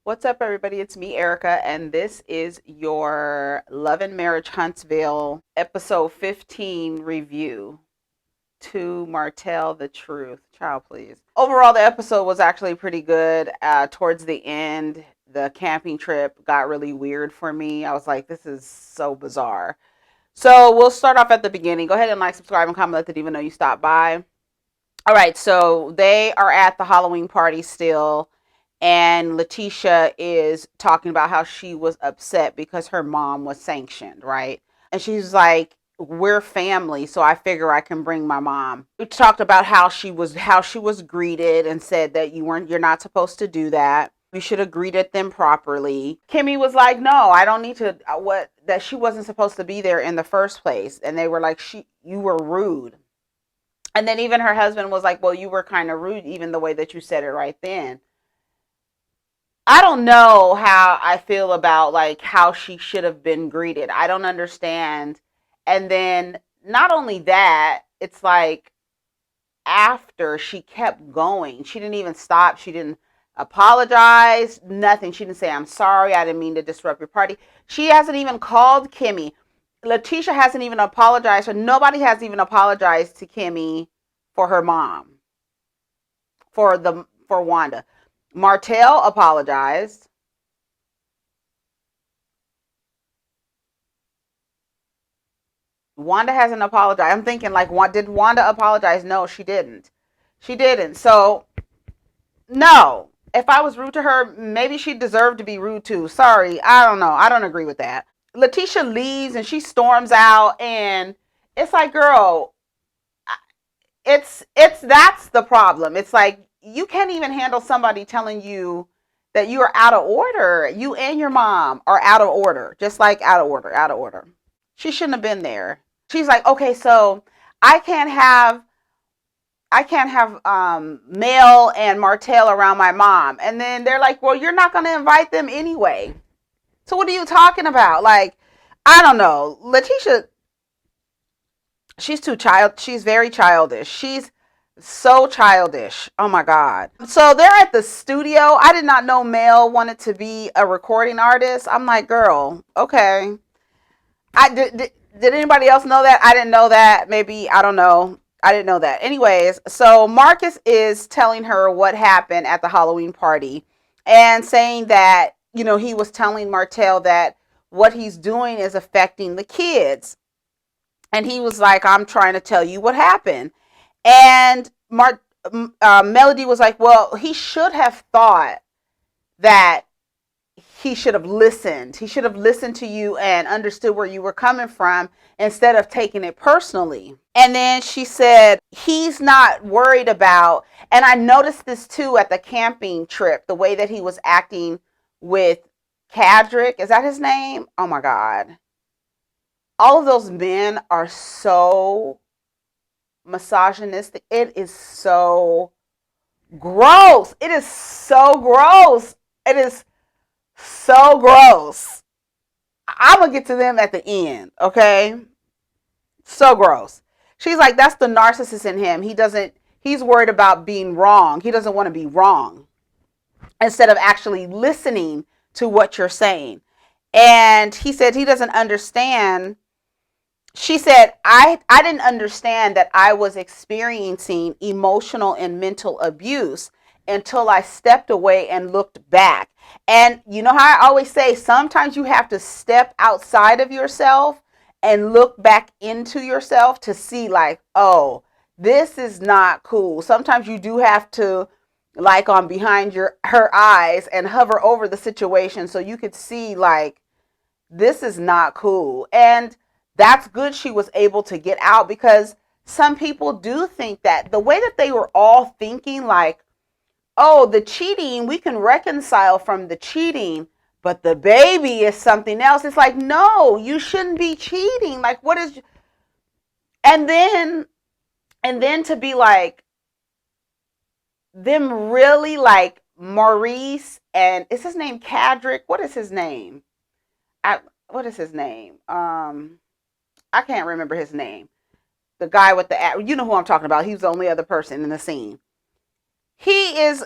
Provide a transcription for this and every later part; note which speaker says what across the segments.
Speaker 1: What's up, everybody? It's me, Erica, and this is your Love and Marriage Huntsville episode 15 review. To Martell the truth. Child, please. Overall, the episode was actually pretty good. Towards the end, the camping trip got really weird for me. I was like, this is so bizarre. So we'll start off at the beginning. Go ahead and like, subscribe, and comment, let the diva know you stopped by. All right, so they are at the Halloween party still, and Letitia is talking about how she was upset because her mom was sanctioned, right? And she's like, "We're family, so I figure I can bring my mom." We talked about how she was greeted and said that you're not supposed to do that. You should have greeted them properly. Kimmy was like, "No, I don't need to. What that she wasn't supposed to be there in the first place." And they were like, You were rude." And then even her husband was like, "Well, you were kind of rude, even the way that you said it right then." I don't know how I feel about like how she should have been greeted. I don't understand. And then not only that, it's like after she kept going, she didn't even stop. She didn't apologize, nothing. She didn't say, "I'm sorry, I didn't mean to disrupt your party." She hasn't even called Kimmy. Letitia hasn't even apologized, or nobody has even apologized to Kimmy for her mom, for Wanda. Martell apologized. Wanda hasn't apologized. I'm thinking like, did Wanda apologize? No, she didn't. She didn't. So no. If I was rude to her, maybe she deserved to be rude too. Sorry, I don't know. I don't agree with that. Letitia leaves and she storms out, and it's like, girl, it's that's the problem. It's like you can't even handle somebody telling you that you are out of order. You and your mom are out of order, just like out of order, out of order. She shouldn't have been there. She's like, "Okay, so I can't have Mel and Martell around my mom." And then they're like, "Well, you're not going to invite them anyway. So what are you talking about?" Like, I don't know. Letitia, she's very childish. She's so childish. Oh my god. So they're at the studio. I did not know Mel wanted to be a recording artist. I'm like, "Girl, okay." Did anybody else know that? I didn't know that. Maybe, I don't know. I didn't know that. Anyways, so Marcus is telling her what happened at the Halloween party and saying that, he was telling Martell that what he's doing is affecting the kids. And he was like, "I'm trying to tell you what happened." And Melody was like, "Well, he should have thought that he should have listened. He should have listened to you and understood where you were coming from instead of taking it personally." And then she said, he's not worried about, and I noticed this too at the camping trip, the way that he was acting with Cadrick. Is that his name? Oh my God. All of those men are so misogynistic. It is so gross. It is so gross. It is so gross. I'm gonna get to them at the end, okay? So gross. She's like, that's the narcissist in him. He's worried about being wrong. He doesn't want to be wrong instead of actually listening to what you're saying. And he said he doesn't understand. She said, I didn't understand that I was experiencing emotional and mental abuse until I stepped away and looked back. And you know how I always say, sometimes you have to step outside of yourself and look back into yourself to see, like, oh, this is not cool. Sometimes you do have to, like, on behind her eyes and hover over the situation so you could see, like, this is not cool. And that's good she was able to get out, because some people do think that the way that they were all thinking, like, oh, the cheating, we can reconcile from the cheating, but the baby is something else. It's like, no, you shouldn't be cheating. Like, what is, and then, to be like, them really like Maurice, and is his name Cadrick? What is his name? What is his name? I can't remember his name. The guy with the, you know who I'm talking about. He's the only other person in the scene. He is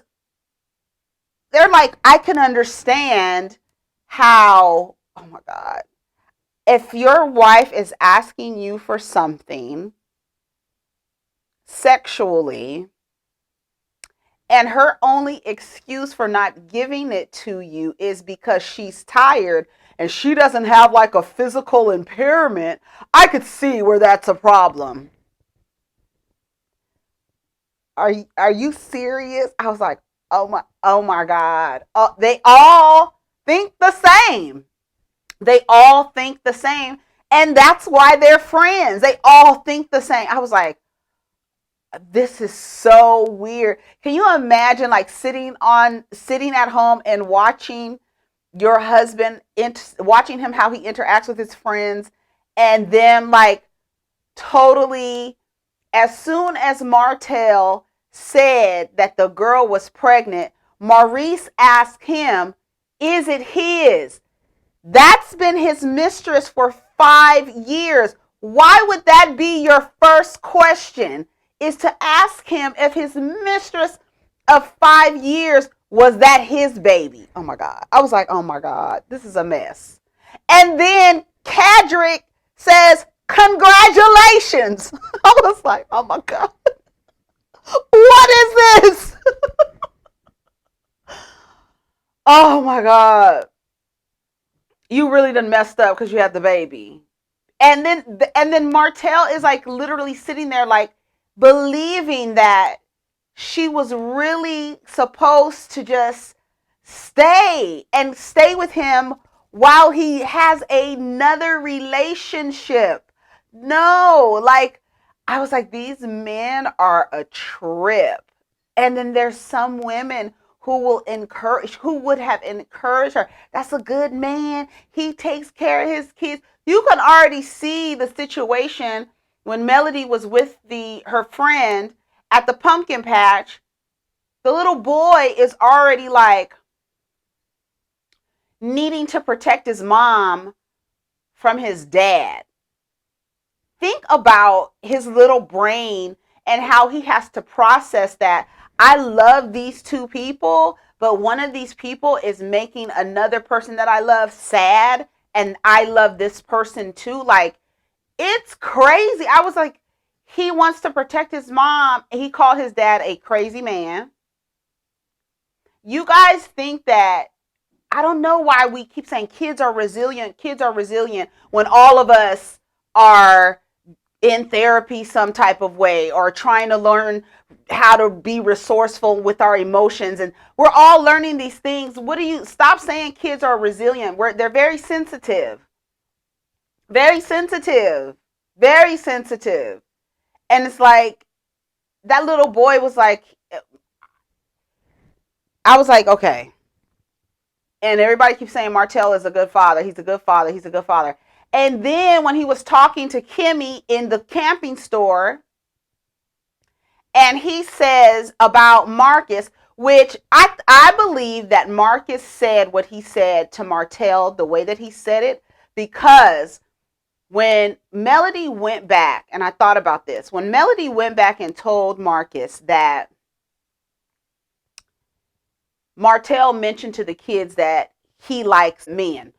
Speaker 1: they're like, I can understand how, oh my God, if your wife is asking you for something sexually and her only excuse for not giving it to you is because she's tired and she doesn't have like a physical impairment, I could see where that's a problem. Are you serious? I was like, oh my God. They all think the same. They all think the same. And that's why they're friends. They all think the same. I was like, this is so weird. Can you imagine like sitting at home and watching your husband watching him how he interacts with his friends and then like totally as soon as Martell said that the girl was pregnant, Maurice asked him, is it his? That's been his mistress for 5 years. Why would that be your first question? Is to ask him if his mistress of 5 years was that his baby. Oh my God. I was like, oh my God, this is a mess. And then Cadrick says, congratulations. I was like, oh my God, what is this? Oh my God. You really done messed up because you had the baby. And then Martell is like literally sitting there like believing that she was really supposed to just stay with him while he has another relationship. No, like I was like, these men are a trip. And then there's some women who would have encouraged her. That's a good man. He takes care of his kids. You can already see the situation when Melody was with her friend at the pumpkin patch. The little boy is already like needing to protect his mom from his dad. Think about his little brain and how he has to process that. I love these two people, but one of these people is making another person that I love sad, and I love this person too. Like, it's crazy. I was like, he wants to protect his mom. He called his dad a crazy man. You guys think that, I don't know why we keep saying kids are resilient when all of us are in therapy some type of way or trying to learn how to be resourceful with our emotions, and we're all learning these things. What do you stop saying kids are resilient? They're very sensitive, very sensitive, very sensitive. And it's like that little boy was like, I was like, okay. And everybody keeps saying Martell is a good father. He's a good father. He's a good father. And then when he was talking to Kimmy in the camping store, and he says about Marcus, which I believe that Marcus said what he said to Martell the way that he said it, because when Melody went back, and I thought about this, when Melody went back and told Marcus that Martell mentioned to the kids that he likes men.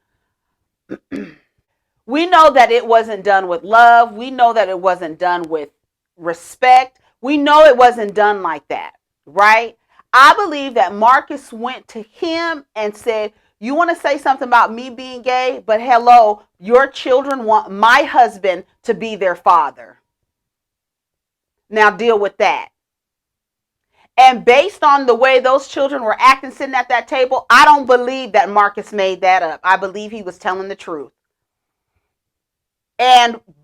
Speaker 1: We know that it wasn't done with love. We know that it wasn't done with respect. We know it wasn't done like that, right? I believe that Marcus went to him and said, you want to say something about me being gay, but hello, your children want my husband to be their father. Now deal with that. And based on the way those children were acting sitting at that table, I don't believe that Marcus made that up. I believe he was telling the truth.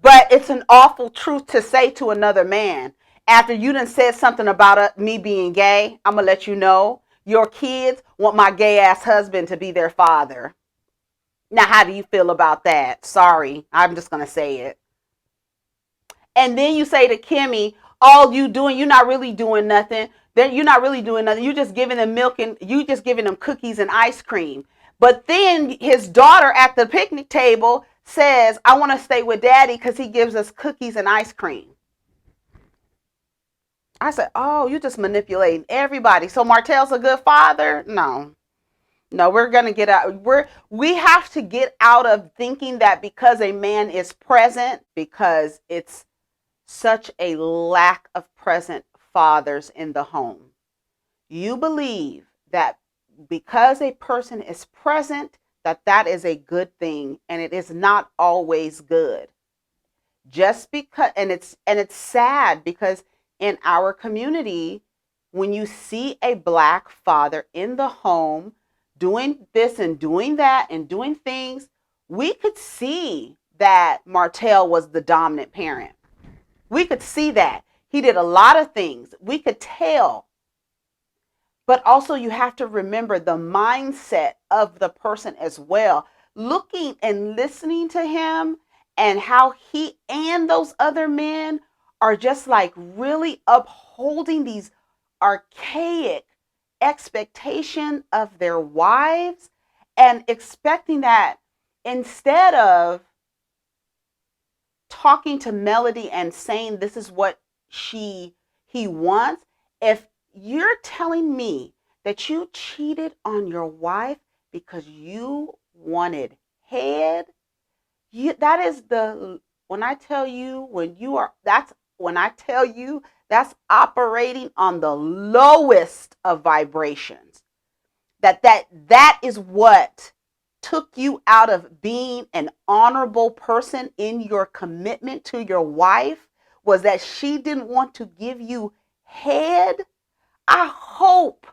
Speaker 1: But it's an awful truth to say to another man. After you done said something about me being gay, I'm going to let you know your kids want my gay ass husband to be their father. Now, how do you feel about that? Sorry, I'm just going to say it. And then you say to Kimmy, all you doing, you're not really doing nothing. Then you're not really doing nothing. You're just giving them milk and you just giving them cookies and ice cream. But then his daughter at the picnic table says, I want to stay with daddy because he gives us cookies and ice cream. I said, oh, you're just manipulating everybody. So Martell's a good father? No. No, we're gonna get out. We have to get out of thinking that because a man is present, because it's such a lack of present fathers in the home. You believe that because a person is present, that that is a good thing, and it is not always good. Just because, and it's sad because in our community, when you see a black father in the home doing this and doing that and doing things, we could see that Martell was the dominant parent. We could see that he did a lot of things. We could tell. But also, you have to remember the mindset of the person as well. Looking and listening to him and how he and those other men are just like really upholding these archaic expectation of their wives and expecting that instead of talking to Melody and saying this is what he wants, if you're telling me that you cheated on your wife because you wanted head, that is the when I tell you when you are that's when I tell you that's operating on the lowest of vibrations. That is what took you out of being an honorable person in your commitment to your wife, was that she didn't want to give you head. I hope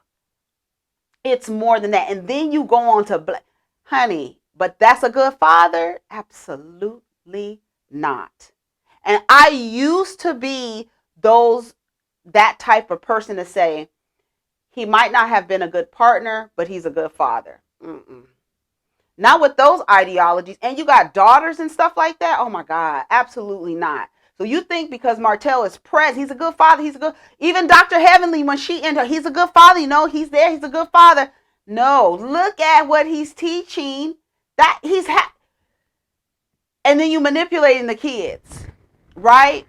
Speaker 1: it's more than that. And then you go on to, honey, but that's a good father? Absolutely not. And I used to be that type of person to say, he might not have been a good partner, but he's a good father. Mm-mm. Not with those ideologies. And you got daughters and stuff like that. Oh my God, absolutely not. So you think because Martell is present, he's a good father, he's a good, even Dr. Heavenly, when she entered, he's a good father, he's there, he's a good father. No, look at what he's teaching. That and then you manipulating the kids, right?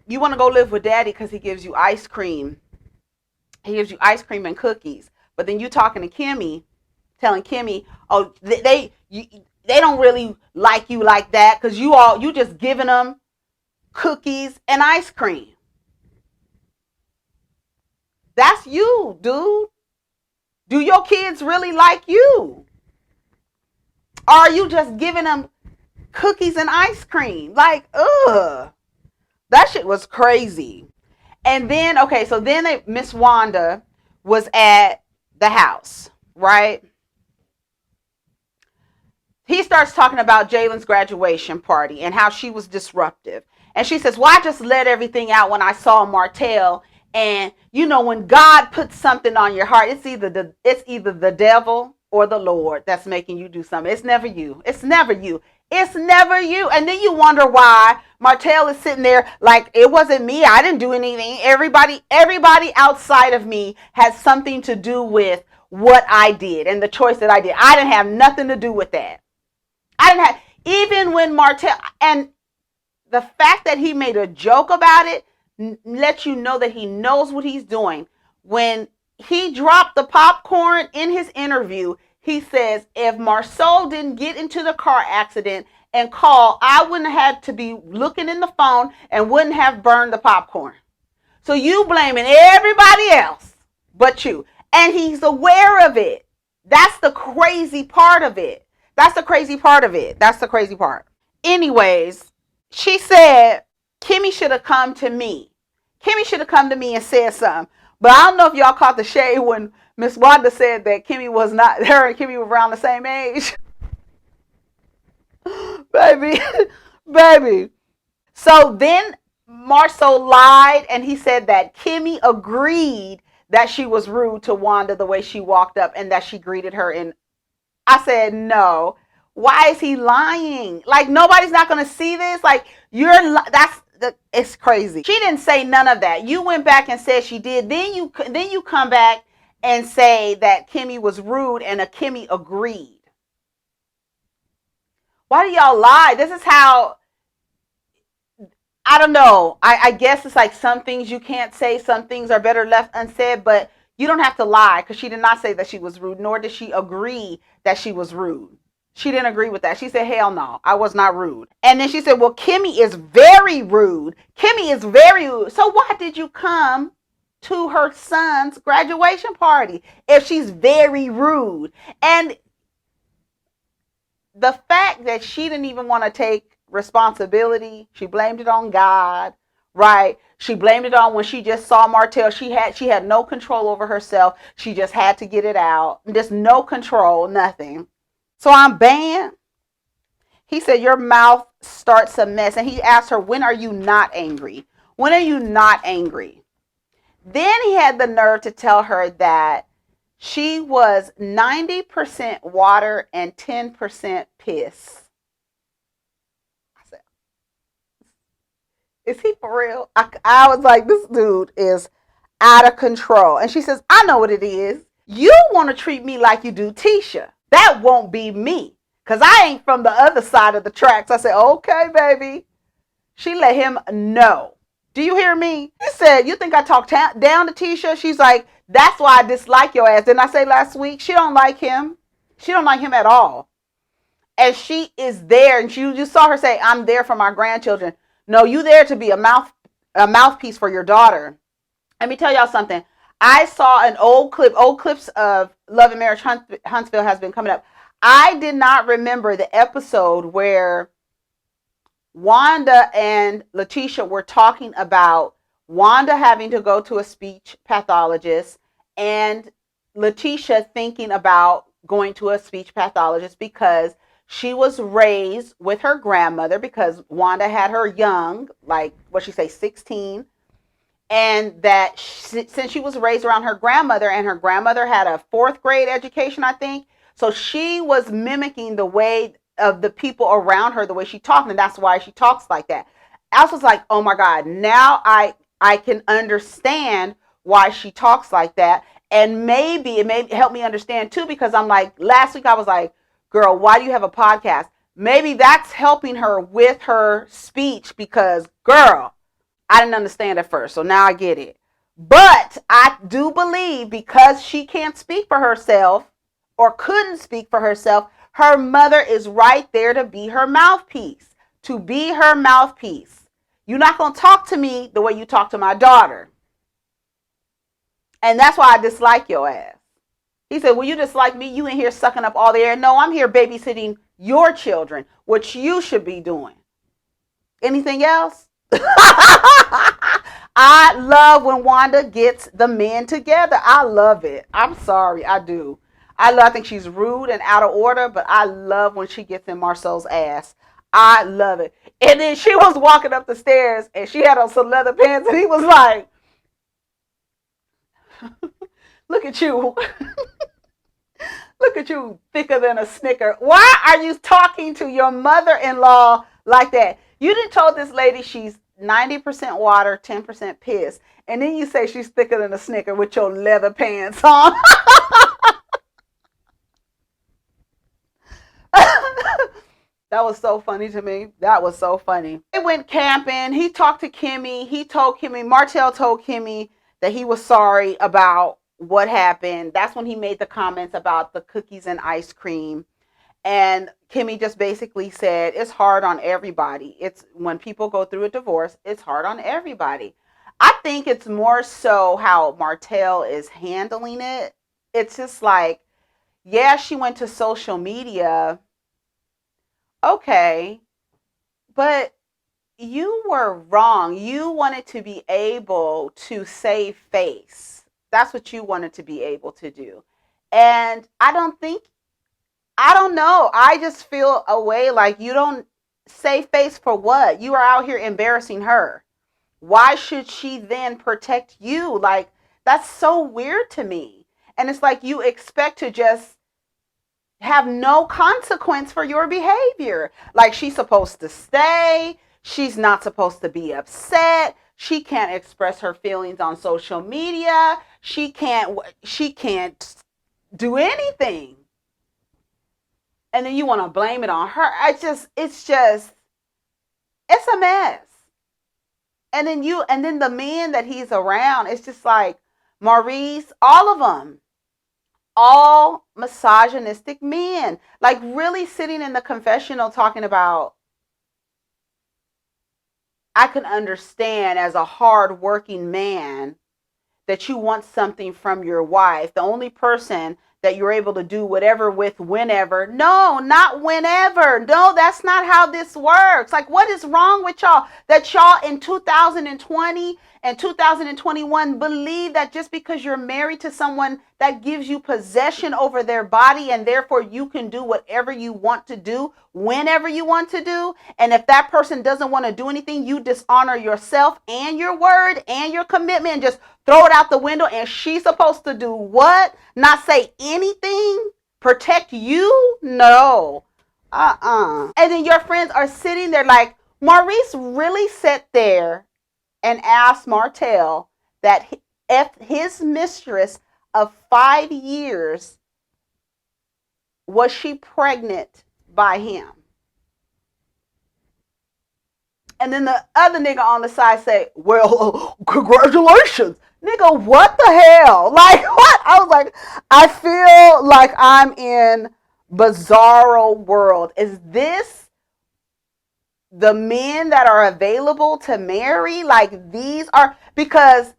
Speaker 1: You want to go live with daddy because he gives you ice cream. He gives you ice cream and cookies. But then you talking to Kimmy, telling Kimmy, oh, they don't really like you like that because you just giving them cookies and ice cream. That's you, dude. Do your kids really like you? Or are you just giving them cookies and ice cream? Like, ugh. That shit was crazy. And then, okay, so then Miss Wanda was at the house, right? He starts talking about Jalen's graduation party and how she was disruptive. And she says, well, I just let everything out when I saw Martell. And, when God puts something on your heart, it's either the devil or the Lord that's making you do something. It's never you. It's never you. It's never you. And then you wonder why Martell is sitting there like, it wasn't me. I didn't do anything. Everybody outside of me has something to do with what I did and the choice that I did. I didn't have nothing to do with that. I didn't have, even when Martell, and the fact that he made a joke about it lets you know that he knows what he's doing. When he dropped the popcorn in his interview, he says, if Marceau didn't get into the car accident and call, I wouldn't have had to be looking in the phone and wouldn't have burned the popcorn. So you blaming everybody else but you. And he's aware of it. That's the crazy part of it. That's the crazy part of it. That's the crazy part. Anyways, she said Kimmy should have come to me. Kimmy should have come to me and said something. But I don't know if y'all caught the shade when Miss Wanda said that Kimmy was not, her and Kimmy were around the same age. Baby, baby. So then Marceau lied and he said that Kimmy agreed that she was rude to Wanda the way she walked up and that she greeted her in. I said, no. Why is he lying? Like, nobody's not going to see this. Like, it's crazy. She didn't say none of that. You went back and said she did. Then you come back and say that Kimmy was rude and a Kimmy agreed. Why do y'all lie? This is how, I don't know. I guess it's like some things you can't say, some things are better left unsaid, but You don't have to lie because she did not say that she was rude, nor did she agree that she was rude. She didn't agree with that. She said, hell no, I was not rude. And then she said, well, Kimmy is very rude. Kimmy is very rude. So why did you come to her son's graduation party if she's very rude? And the fact that she didn't even want to take responsibility, she blamed it on God, right? She blamed it on when she just saw Martell. She had no control over herself. She just had to get it out. Just no control, nothing. So I'm banned. He said, your mouth starts a mess. And he asked her, when are you not angry? When are you not angry? Then he had the nerve to tell her that she was 90% water and 10% piss. I said, is he for real? I was like, this dude is out of control. And she says, I know what it is. You want to treat me like you do Tisha. That won't be me. Because I ain't from the other side of the tracks. I said, okay, baby. She let him know. Do you hear me? He said, you think I talk down to Tisha? She's like, that's why I dislike your ass. Didn't I say last week? She don't like him. She don't like him at all. And she is there. And you saw her say, I'm there for my grandchildren. No, you there to be a mouthpiece for your daughter. Let me tell y'all something. I saw an old clips of Love and Marriage Huntsville has been coming up. I did not remember the episode where Wanda and Letitia were talking about Wanda having to go to a speech pathologist and Letitia thinking about going to a speech pathologist because she was raised with her grandmother because Wanda had her young, like what she say, 16. And that since she was raised around her grandmother and her grandmother had a 4th grade education, I think. So she was mimicking the way of the people around her, the way she talked, and that's why she talks like that. I was like, oh my God, now I can understand why she talks like that. And maybe it may help me understand too, because I'm like, last week I was like, girl, why do you have a podcast? Maybe that's helping her with her speech because, girl, I didn't understand at first, so now I get it. But I do believe because she can't speak for herself or couldn't speak for herself, her mother is right there to be her mouthpiece. To be her mouthpiece. You're not going to talk to me the way you talk to my daughter. And that's why I dislike your ass. He said, well, you dislike me. You in here sucking up all the air. No, I'm here babysitting your children, which you should be doing. Anything else? I love when Wanda gets the men together. I love it. I'm sorry, I do. I think she's rude and out of order, but I love when she gets in Marcel's ass. I love it. And then she was walking up the stairs and she had on some leather pants and he was like, look at you. Look at you, thicker than a snicker. Why are you talking to your mother-in-law like that? You done told this lady she's 90% water, 10% piss. And then you say she's thicker than a snicker with your leather pants on. That was so funny to me. That was so funny. They went camping. He talked to Kimmy. Martell told Kimmy that he was sorry about what happened. That's when he made the comments about the cookies and ice cream. And Kimmy just basically said, it's hard on everybody. It's when people go through a divorce, it's hard on everybody. I think it's more so how Martell is handling it. It's just like, yeah, she went to social media. Okay, but you were wrong. You wanted to be able to save face. That's what you wanted to be able to do. And I don't know. I just feel a way like you don't save face for what? You are out here embarrassing her. Why should she then protect you? Like, that's so weird to me. And it's like you expect to just have no consequence for your behavior. Like she's supposed to stay. She's not supposed to be upset. She can't express her feelings on social media. She can't do anything. And then you want to blame it on her. It's a mess. And then the men that he's around, it's just like, Maurice, all of them, all misogynistic men, like really sitting in the confessional talking about, I can understand as a hard working man that you want something from your wife. The only person that you're able to do whatever with whenever. No, not whenever. No, that's not how this works. Like, what is wrong with y'all? That y'all in 2020 and 2021 believe that just because you're married to someone that gives you possession over their body and therefore you can do whatever you want to do whenever you want to do. And if that person doesn't want to do anything, you dishonor yourself and your word and your commitment and just throw it out the window. And she's supposed to do what? Not say anything? Protect you? No. And then your friends are sitting there like, Maurice really sat there and asked Martell that if his mistress of 5 years, was she pregnant by him? And then the other nigga on the side say, well, congratulations. Nigga, what the hell? Like, what? I was like, I feel like I'm in bizarro world. Is this the men that are available to marry? Like, these are, because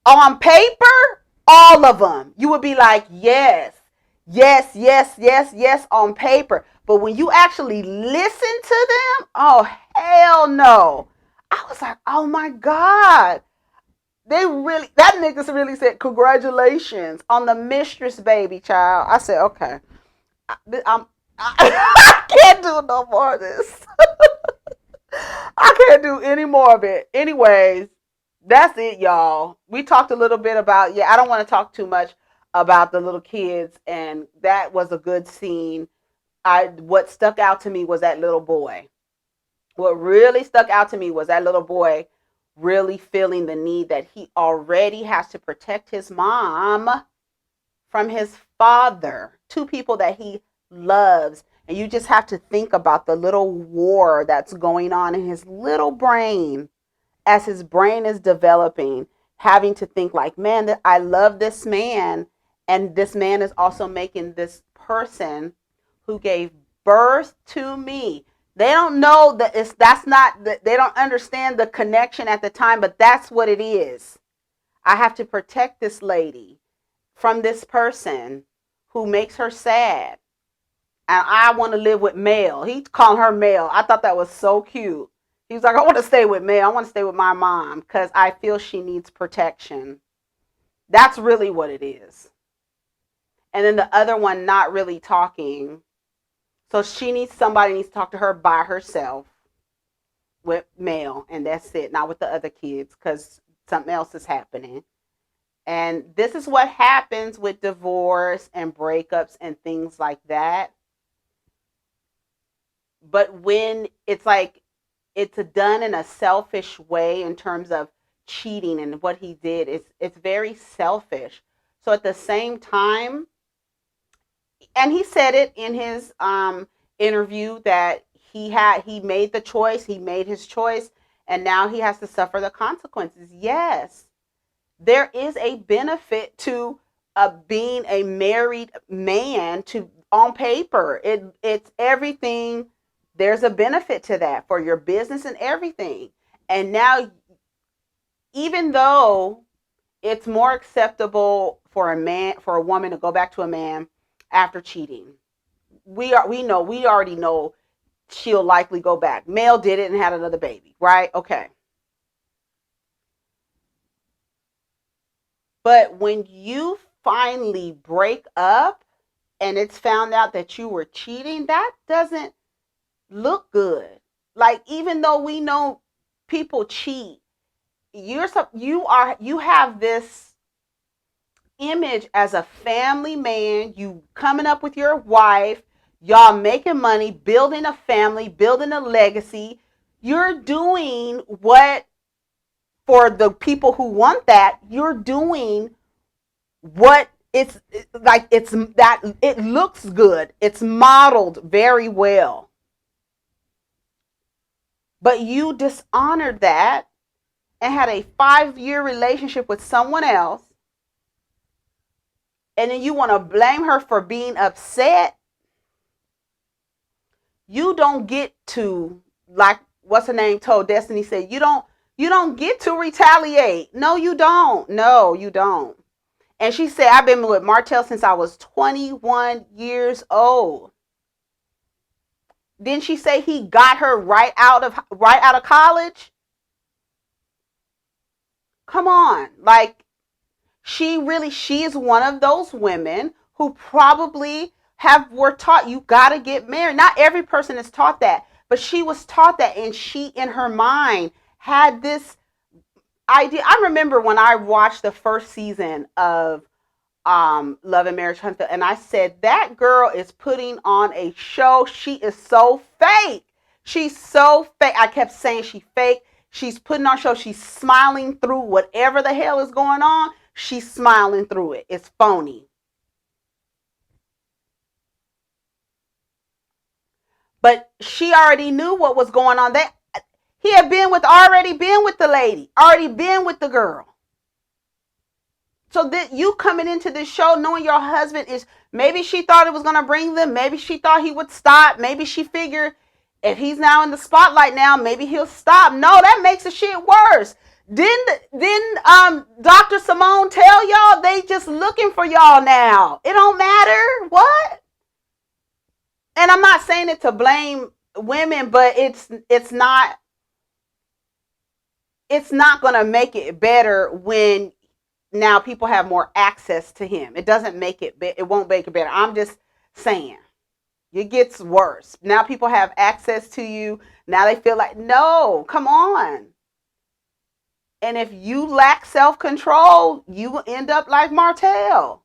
Speaker 1: on paper, all of them, you would be like, yes, yes, yes, yes, yes, on paper. But when you actually listen to them, oh, hell no. I was like, oh my God. That niggas really said, congratulations on the mistress, baby child. I said, okay. I can't do no more of this. I can't do any more of it. Anyways, that's it, y'all. We talked a little bit about, yeah, I don't want to talk too much about the little kids, and that was a good scene. What stuck out to me was that little boy. What really stuck out to me was that little boy really feeling the need that he already has to protect his mom from his father, two people that he loves. And you just have to think about the little war that's going on in his little brain as his brain is developing, having to think like, man, that I love this man. And this man is also making this person who gave birth to me. They don't know that that's not, they don't understand the connection at the time, but that's what it is. I have to protect this lady from this person who makes her sad. And I want to live with Mel. He's calling her Mel. I thought that was so cute. He was like, I want to stay with Mel. I want to stay with my mom because I feel she needs protection. That's really what it is. And then the other one not really talking. So somebody needs to talk to her by herself with Mel, and that's it. Not with the other kids because something else is happening. And this is what happens with divorce and breakups and things like that. But when it's like, it's done in a selfish way in terms of cheating and what he did, it's very selfish. So at the same time, and he said it in his interview that he made the choice, he made his choice, and now he has to suffer the consequences. Yes, there is a benefit to being a married man to on paper. It's everything. There's a benefit to that for your business and everything. And now, even though it's more acceptable for a woman to go back to a man after cheating, we already know she'll likely go back. Mel did it and had another baby, right? Okay. But when you finally break up and it's found out that you were cheating, that doesn't look good. Like, even though we know people cheat, you have this image as a family man, you coming up with your wife, y'all making money, building a family, building a legacy. You're doing what, for the people who want that, you're doing what it's like, it's that it looks good. It's modeled very well. But you dishonored that and had a 5-year relationship with someone else and then you want to blame her for being upset. You don't get to, like what's her name told Destiny, said, you don't get to retaliate. No, you don't. No, you don't. And she said, I've been with Martell since I was 21 years old. Didn't she say he got her right out of college? Come on. Like, she is one of those women who probably were taught you got to get married. Not every person is taught that, but she was taught that, and she in her mind had this idea. I remember when I watched the first season of Love and Marriage Huntsville, and I said, that girl is putting on a show. She is so fake. She's so fake. I kept saying she fake. She's putting on a show. She's smiling through whatever the hell is going on. She's smiling through it. It's phony. But she already knew what was going on. That he had already been with the lady, already been with the girl. So that you coming into this show knowing your husband is, maybe she thought it was going to bring them. Maybe she thought he would stop. Maybe she figured if he's now in the spotlight now, maybe he'll stop. No, that makes the shit worse. Didn't Dr. Simone tell y'all they just looking for y'all now? It don't matter. What? And I'm not saying it to blame women, but it's not going to make it better when now people have more access to him. It doesn't make it it won't make it better. I'm just saying it gets worse. Now people have access to you. Now they feel like, no, come on. And if you lack self-control, you will end up like Martell,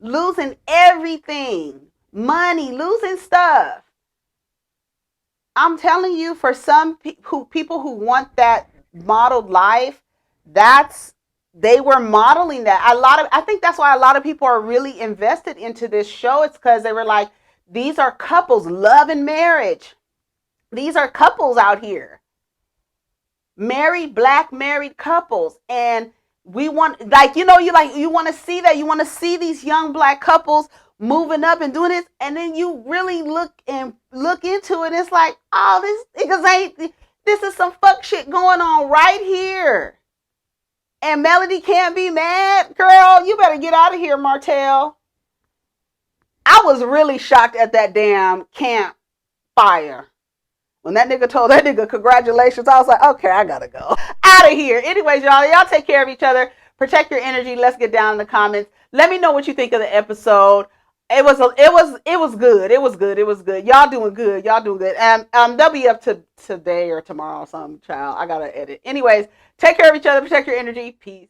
Speaker 1: losing everything, money, losing stuff. I'm telling you, for some people who want that modeled life, they were modeling that. I think that's why a lot of people are really invested into this show. It's because they were like, these are couples, love and marriage. These are couples out here. Black married couples. And we want, you want to see that. You want to see these young black couples moving up and doing this. And then you really look into it. And it's like, oh, this is some fuck shit going on right here. And Melody can't be mad. Girl, you better get out of here, Martell. I was really shocked at that damn campfire. When that nigga told that nigga congratulations, I was like, okay, I gotta go. Out of here. Anyways, y'all take care of each other. Protect your energy. Let's get down in the comments. Let me know what you think of the episode. It was good. It was good. Y'all doing good. They'll be up to today or tomorrow or something, child. I gotta edit. Anyways, take care of each other. Protect your energy. Peace.